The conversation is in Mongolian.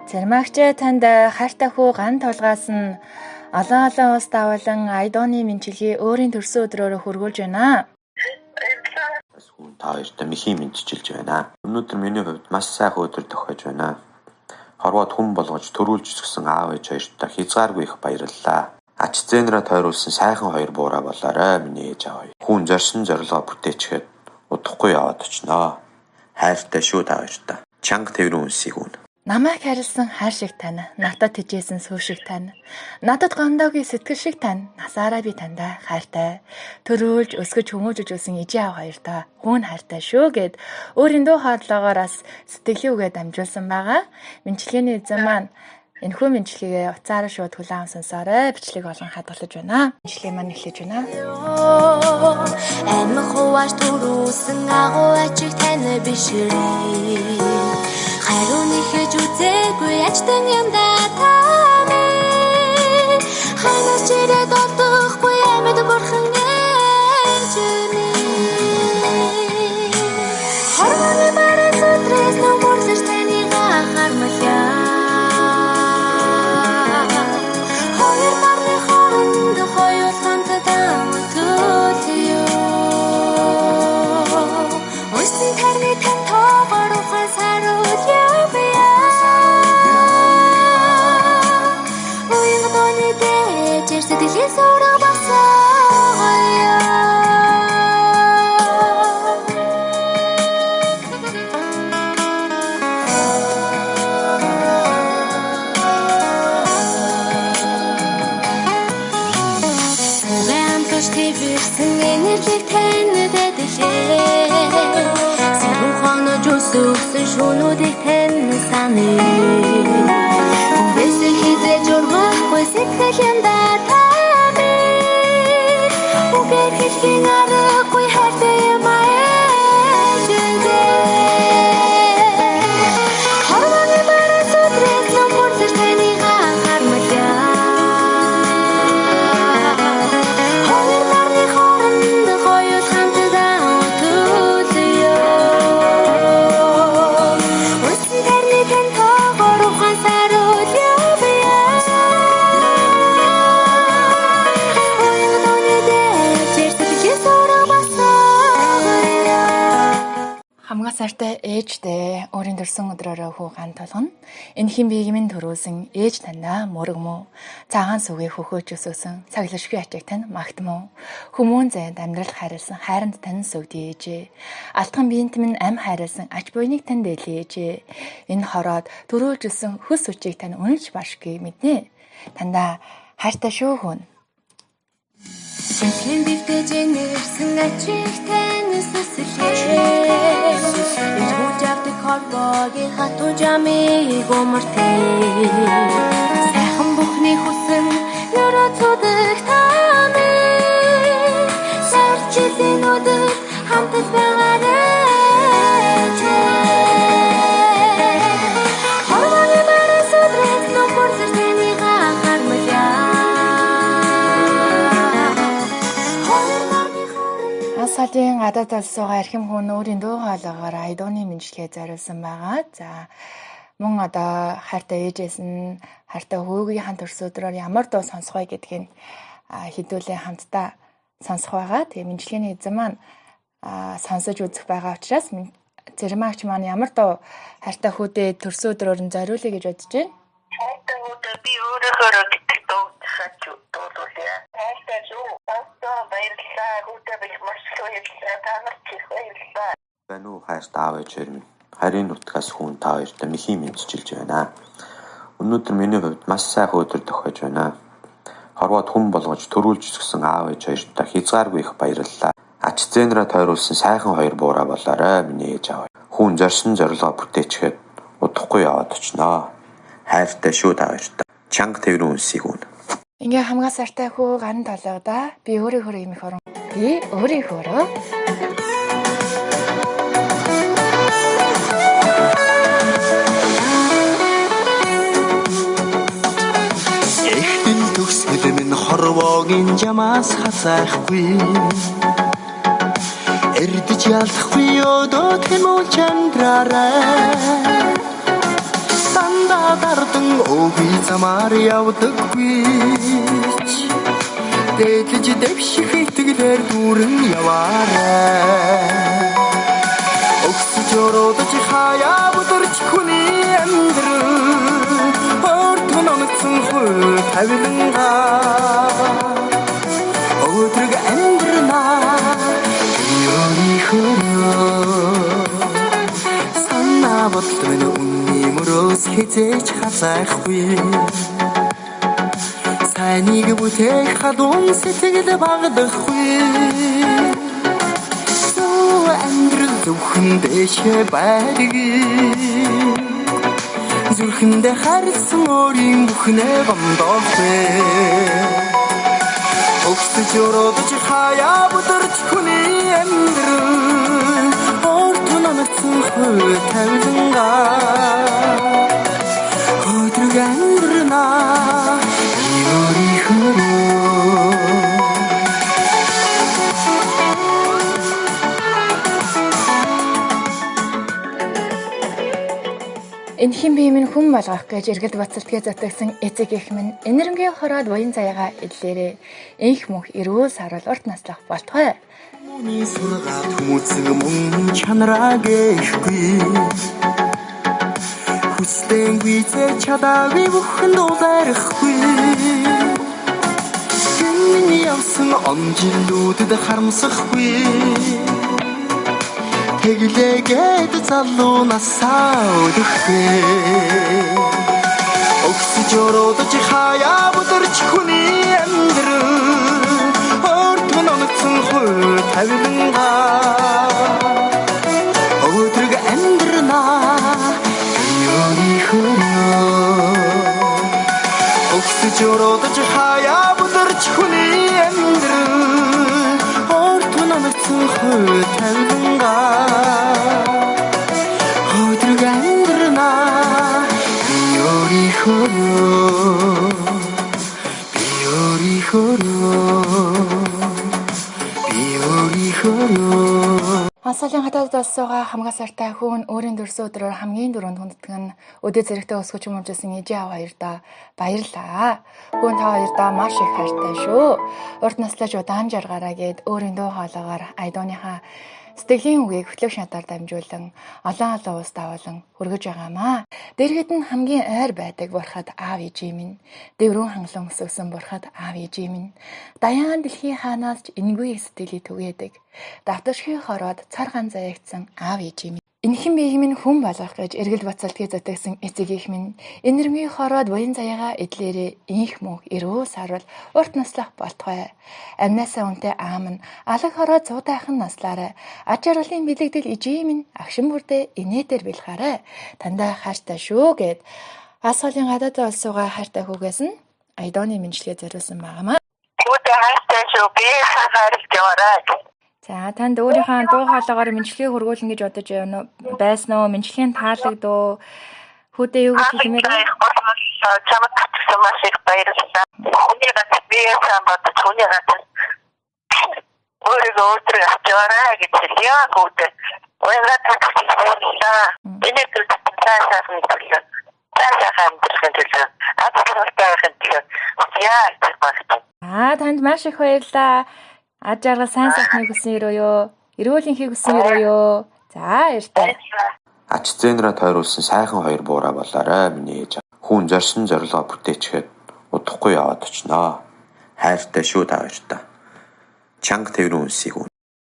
Цэрмагч танд хайртай хүү ган толгоос нь олон ус давалан айдооны мэнчилгээ өөрийн төрсөн өдрөөрөө хүргүүлж байна. Хүн та хоёртай мэхийн мэдчилж байна. Өнөөдөр миний хувьд маш сайхан өдөр тохиож байна. Хорвоод хүн болгож төрүүлж өсгсөн аав ээж хоёртой хязгааргүй их баярлалаа. Ач зээнрээ тойруулсан сайхан хоёр буураа болоорой миний ээж аав. Хүн зорьсон зорилгоо бүтээчгээд удахгүй яваад очноо. Хайртай шүү та хоёртай. Чанга тэврэн үнсийг үн. Намайг харилсан хайр шиг тань, надад тэжээсэн сүү шиг тань, надад гондоогийн сэтгэл шиг тань, насаараа би тандаа хайртай. Төрүүлж, өсгөж, хүмүүжиж өсөн ижээ аав хоёртаа хүүн хайртай шүү гэд өөрийн дуу хоолойгооос сэтгэлийн үгээ дамжуулсан байгаа. Мэнчилгээний эзэн маань энэхүү мэнчилгээгээ уцаараа шууд хүлээн сонсоорой. Бичлэг болон хадгалж байна. Мэнчилгээ маань эхлэж байна. Амин хуваарч төрүүлсэн агуу ачиг тань бишрээ. Харин ихэж үзээгүй ачтан юм да таны. Ханаас чирээд олдохгүй амьд бурхан ээжэни. Хорвоны бараас өдрөөс нөмөрлөж таныг хармалаа. Хоёр нарны хооронд хоёул хамтдаа өтөөлөө. Өссөн тарны тань тоогоор ухаан саруул явъя. Уян дооны дэж сэтгэлийн сураг басаагаа. Гэмтэж твэрсэн энержиг тань дэдэлээ. Сэрүүн хонож өсөсөн шөнүүдийг тань саны. Үгээс хизээж ургахгүй сэтгэл юм да таны. Үгээр хэлхийн аргагүй хайртай юм ээжэндээ. Хорвоны бараас өдрөөс нөмөрлөж таныг хармалаа. Хоёр нарны хооронд хоёул хамтдаа өтөөлөө. Өссөн тарны тань тоогоор ухаан саруул явъя. Уян дооны дэж сэтгэлийн сураг басаагаа. Хамгаас сайртай ээжтэй өөрийн төрсөн өдрөөрөө хүү ган толгоно. Энэхийн биеийг минь төрүүлсэн ээж танаа мөрөг мүү. Цагаан сүгээ хөхөөж өсөөсөн цаглашгүй ачиг тань магт мүү. Хүмүүн зайд амьдрал хайрлсан хайранд тань сүгдээ ээжээ. Алтхан биент минь ам хайрлсан ач буйныг тань дээлээ ээжээ. Энэ хороод төрүүлж өссөн хөс үчийг тань үнэлж башгүй мэднэ. Тандаа хайртай шүү хүн. Шинхэн дэвтэж нэрсэн ачиг тань сүсэлээ. Иргүүж авдаг хорвогийн хатуу жамыг өмөртэй. Сайхан бүхний хүсэн нөрөө цудаг таны. Сарчилын өдөр хамтд байгаарай. Хорвоны бараас өдрөөс нөмөрлөж таныг хармалаа. Асалын гадаад олсоогаа архим хүн өөрийн дуу хоолойгоор айдооны мэнчилгээ зориулсан байгаа. За мөн одоо хайртай ээжээс нь хайртай хөөгийн хамт төрсөн өдрөөр ямар дуу сонсох вэ гэдгийг хэдүүлээ хамтдаа сонсох байгаа. Тэгээ мэнчилгээний эзэн маань сонсож үзэх байгаа учраас цэрмагч маань ямар дуу хайртай хүүдээ төрсөн өдрөөр нь зориулъя гэж бодож байна. Хайртай хүүдээ би өөрөөр гэдэг дуу дуулуулъя. Хайртай шүү. Тастаа баярлалаа. Хүүдээ би маш их баярлалаа. Та нарт их баярлалаа. Байна уу хайртай аав ээж хоёр минь. Харийн нутгаас хүн та хоёртай мэхийн мэдчилж байна. Өнөөдөр миний хувьд маш сайхан өдөр тохиож байна. Хорвоод хүн болгож төрүүлж өсгсөн аав ээж хоёртой хязгааргүй их баярлалаа. Ач зээнрээ тойруулсан сайхан хоёр буураа болоорой миний ээж аав. Хүн зорьсон зорилгоо бүтээчгээд удахгүй яваад очноо. Хайртай шүү та хоёртай. Чанга тэврэн үнсийг үн. Ингээ хамгаас сайртай хүү ган толгоодаа би өөрийнхөө юм их орон. Би өөрийнхөө Эхтэн төгсгөл минь хорвоогийн жамаас хасахгүй. Эрдэж ялахгүй өдөө тэмүүл чандраарай. Санда дардан өвгий замаар явдаггүй дээдлж дэвших итгэлээр дүүрэн яваарай өгсөж өрөөдөж хаяа бүдэрч хүний амьдрал хортон онцсон хөл тавиланга өдрөг амьдрнаа санаа бодлоо минь үнний мөрөөс хизээж хазайхгүй сайныг бүтээх хадун сэтгэл багдахгүй амьдрал зөвхөн дэшээ байдгийг зүрхэндээ харсан өөрийн бүхнээ гомдоолбэ өгсөж өрөөдөж хаяа бүдэрч хүний амьдрал хортон онцсон хөл тавиланга өдрөг амьдрнаа Энэхин бие минь хүн болгох гэж эргэлд бацалтгээ затагсан эцэг их минь энэрнгийн хороод буян заяага идлээрээ энх мөх эрүүл сарвал урт наслах болтугай. Мөний сургаат хүмүүцэг мөн чанараа гээхгүй хүстэн гүйцээ чадаагүй бүхэн дуулаарахгүй гинний явсан онжилүүдэд харамсахгүй тэглээгээд залуу насаа өдөхгүй өгсөж өрөөдөж хаяа бүдэрч хүний амьдрал хортон онцсон хөл тавиланга өдрөг амьдрнаа өгсөж өрөөдөж хаяа бүдэрч хүний амьдрал хортон онцсон хөл тавиланга өдрөг амьдрнаа Ансалын хатад болсоога хамгаас сартай хүүн өөрийн дөрсөн өдрөөр хамгийн дөрөнд хүнддэг нь өдөө зэрэгтэй өсгөж хүмүүжсэн ижээ аав хоёрдаа баярлаа. Хүүн та хоёрдаа маш их хайртай шүү. Урт наслаж удаан жаргаараа гэд өөрийн дуу хоолойгоор айдууныхаа сэтгэлийн үгийг хөтлөг шантаар дамжуулан олон улс давуулан хүргэж байгаамаа. Дэргэд нь хамгийн ойр байдаг бурхад аав ээжээ минь. Дэврүүн хангалуун өсгсөн бурхад аав ээжээ минь. Даяан дэлхийн хаанаас ч энэгүй сэтгэлийг түгээдэг. Давташгүй хороод цар ган заягдсан аав ээжээ минь. Энэхэн биеийг минь хүн болгох гэж эргэлд бацалтгээ затагсан эцэг их минь. Энэрмгийн хороод буян заяага идлээрээ инх мөнх эрүүл сарвал урт наслах болтугай. Амнасаа үнтэй аам нь алаг хороод цуудайхан наслаарай. Аж аргалын бэлэгдэл ижээ минь агшин бүрдээ инээдэр бэлхаарай. Тандаа хайртай шүү гэд асгалын гадаад олсуугаа хайртай хүүгээс нь айдооны мэнчилгээ зориулсан байгаамаа. Хүүтэй хайртай шүү. Би хайрлаж яваарай. За танд өөрийнхөө дуу хоолойгоор мэнчилгээ хургуулна гэж бодож байсан уу? Мэнчилгээнд таалагдав. Хүүтэй юу гэж хэлмээр вэ? Чамд татсан маш их баярлалаа. Хүний гадаа би сайн бодож хүний гадаа өөрийгөө өдрөг авчаарай гэж хэлээ хүүтэй. Уянгаа татсан баярлалаа. Энийг татсан төлөө. Танд маш их баярлалаа. Аж аргал сайн сайхныг хүсэн өрөөё. Эрүүл энхийг хүсэн өрөөё. За баяртай. Ач зээнрээ тойруулсан сайхан хоёр буураа болоорой миний ээж. Хүн зорьсон зорилгоо бүтээчгээд удахгүй яваад очноо. Хайртай шүү та хоёртаа. Чанга тэврэн үнсийг